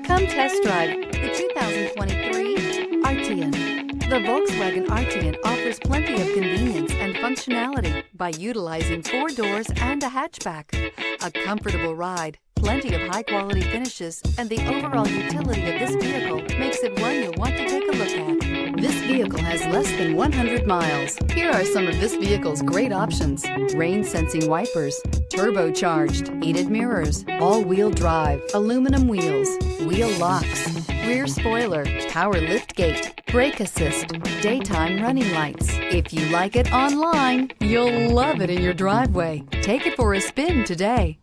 Come test drive the 2023 Arteon. The Volkswagen Arteon offers plenty of convenience and functionality by utilizing 4 doors and a hatchback. A comfortable ride, plenty of high-quality finishes, and the overall utility of this vehicle makes it one you'll want to take a look at. This vehicle has less than 100 miles. Here are some of this vehicle's great options: rain-sensing wipers, turbocharged, heated mirrors, all-wheel drive, aluminum wheels, wheel locks, rear spoiler, power liftgate, brake assist, daytime running lights. If you like it online, you'll love it in your driveway. Take it for a spin today.